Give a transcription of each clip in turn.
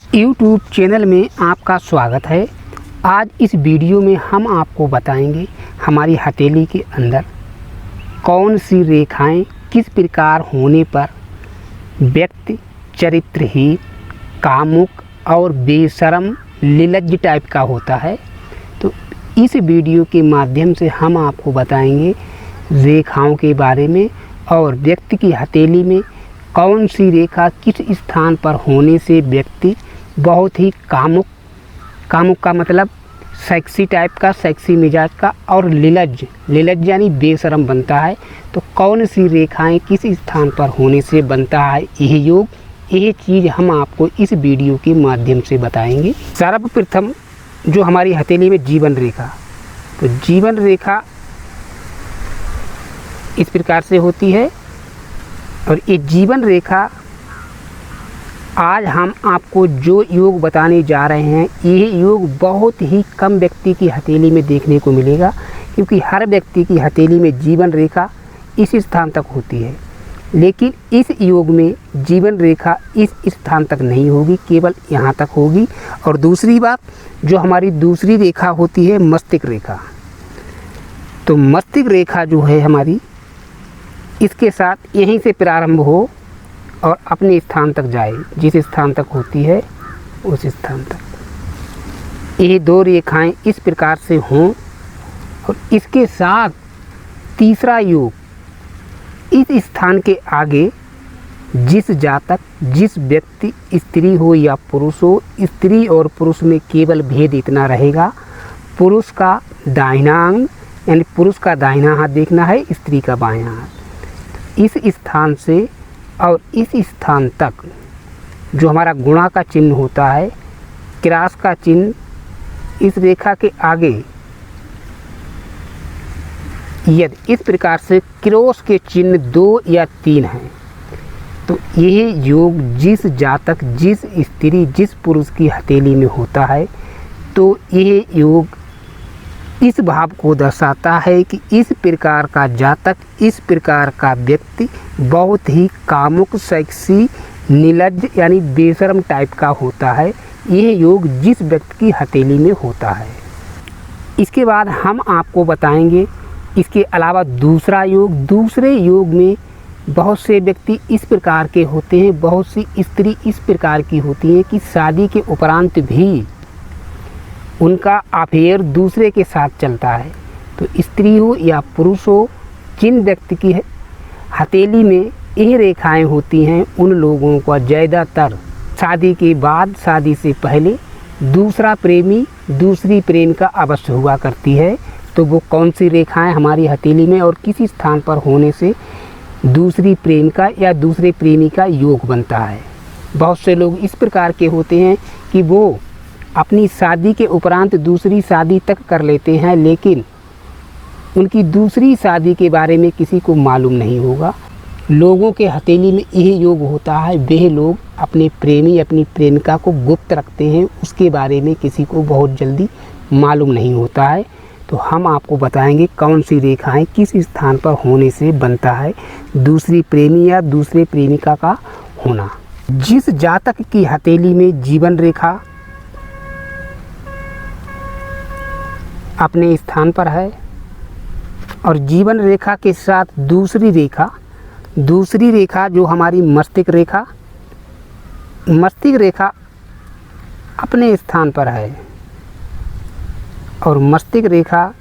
YouTube channel में आपका स्वागत है। आज इस वीडियो में हम आपको बताएंगे हमारी हथेली के अंदर कौन सी रेखाएं किस प्रकार होने पर व्यक्ति चरित्रहीन, कामुक और बेशर्म निर्लज्ज टाइप का होता है। तो इस वीडियो के माध्यम से हम आपको बताएंगे रेखाओं के बारे में और व्यक्ति की हथेली में कौन सी रेखा किस स्थान पर होने से व्यक्ति बहुत ही कामुक का मतलब सेक्सी टाइप का, सेक्सी मिजाज का और निर्लज्ज यानी बेशर्म बनता है। तो कौन सी रेखाएं किस स्थान पर होने से बनता है यह योग, यह चीज़ हम आपको इस वीडियो के माध्यम से बताएंगे। सर्वप्रथम जो हमारी हथेली में जीवन रेखा, तो जीवन रेखा इस प्रकार से होती है और ये जीवन रेखा आज हम आपको जो योग बताने जा रहे हैं यह योग बहुत ही कम व्यक्ति की हथेली में देखने को मिलेगा, क्योंकि हर व्यक्ति की हथेली में जीवन रेखा इस स्थान तक होती है, लेकिन इस योग में जीवन रेखा इस स्थान तक नहीं होगी, केवल यहाँ तक होगी। और दूसरी बात, जो हमारी दूसरी रेखा होती है मस्तिष्क रेखा, तो मस्तिष्क रेखा जो है हमारी, इसके साथ यहीं से प्रारंभ हो और अपने स्थान तक जाए, जिस स्थान तक होती है उस स्थान तक। ये दो रेखाएं इस प्रकार से हों और इसके साथ तीसरा योग इस स्थान के आगे जिस जातक, जिस व्यक्ति स्त्री हो या पुरुष हो, स्त्री और पुरुष में केवल भेद इतना रहेगा, पुरुष का दाहिना अंग यानी पुरुष का दाहिना हाथ देखना है, स्त्री का बायां हाथ। इस स्थान से और इस स्थान तक जो हमारा गुणा का चिन्ह होता है, क्रॉस का चिन्ह इस रेखा के आगे यदि इस प्रकार से क्रॉस के चिन्ह 2 या 3 हैं, तो यह योग जिस जातक, जिस स्त्री, जिस पुरुष की हथेली में होता है, तो यह योग इस भाव को दर्शाता है कि इस प्रकार का जातक, इस प्रकार का व्यक्ति बहुत ही कामुक, सेक्सी, निर्लज्ज यानी बेशर्म टाइप का होता है। यह योग जिस व्यक्ति की हथेली में होता है। इसके बाद हम आपको बताएंगे इसके अलावा दूसरा योग। दूसरे योग में बहुत से व्यक्ति इस प्रकार के होते हैं, बहुत सी स्त्री इस प्रकार की होती हैं कि शादी के उपरांत भी उनका अफेयर दूसरे के साथ चलता है। तो स्त्री हो या पुरुष हो, जिन व्यक्ति की हथेली में यह रेखाएं होती हैं, उन लोगों का ज़्यादातर शादी के बाद, शादी से पहले दूसरा प्रेमी, दूसरी प्रेमिका अवश्य हुआ करती है। तो वो कौन सी रेखाएं हमारी हथेली में और किसी स्थान पर होने से दूसरी प्रेमिका या दूसरे प्रेमी का योग बनता है। बहुत से लोग इस प्रकार के होते हैं कि वो अपनी शादी के उपरांत दूसरी शादी तक कर लेते हैं, लेकिन उनकी दूसरी शादी के बारे में किसी को मालूम नहीं होगा। लोगों के हथेली में यह योग होता है, वे लोग अपने प्रेमी, अपनी प्रेमिका को गुप्त रखते हैं, उसके बारे में किसी को बहुत जल्दी मालूम नहीं होता है। तो हम आपको बताएंगे कौन सी रेखाएं किस स्थान पर होने से बनता है दूसरी प्रेमी या दूसरे प्रेमिका का होना। जिस जातक की हथेली में जीवन रेखा अपने स्थान पर है और जीवन रेखा के साथ दूसरी रेखा जो हमारी मस्तिष्क रेखा अपने स्थान पर है और मस्तिष्क रेखा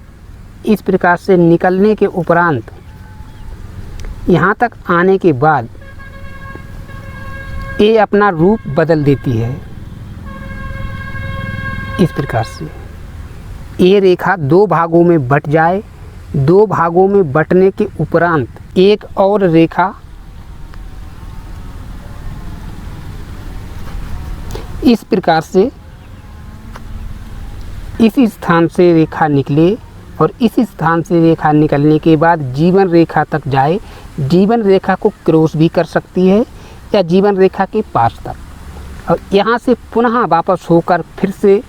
इस प्रकार से निकलने के उपरांत यहाँ तक आने के बाद ये अपना रूप बदल देती है। इस प्रकार से ये रेखा 2 भागों में बट जाए, 2 भागों में बटने के उपरांत एक और रेखा इस प्रकार से इस स्थान से रेखा निकले और इस स्थान से रेखा निकलने के बाद जीवन रेखा तक जाए। जीवन रेखा को क्रॉस भी कर सकती है या जीवन रेखा के पास तक, और यहाँ से पुनः वापस होकर फिर से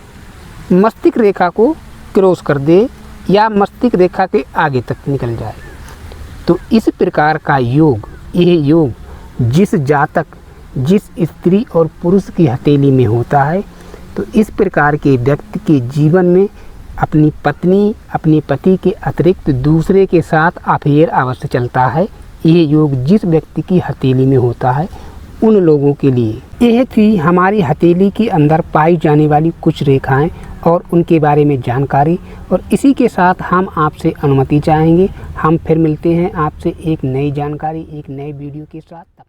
मस्तिष्क रेखा को क्रॉस कर दे या मस्तिष्क रेखा के आगे तक निकल जाए। तो इस प्रकार का योग, यह योग जिस जातक, जिस स्त्री और पुरुष की हथेली में होता है, तो इस प्रकार के व्यक्ति के जीवन में अपनी पत्नी, अपने पति के अतिरिक्त दूसरे के साथ अफेयर अवश्य चलता है। यह योग जिस व्यक्ति की हथेली में होता है उन लोगों के लिए। यह थी हमारी हथेली के अंदर पाई जाने वाली कुछ रेखाएं और उनके बारे में जानकारी। और इसी के साथ हम आपसे अनुमति चाहेंगे। हम फिर मिलते हैं आपसे एक नई जानकारी, एक नए वीडियो के साथ।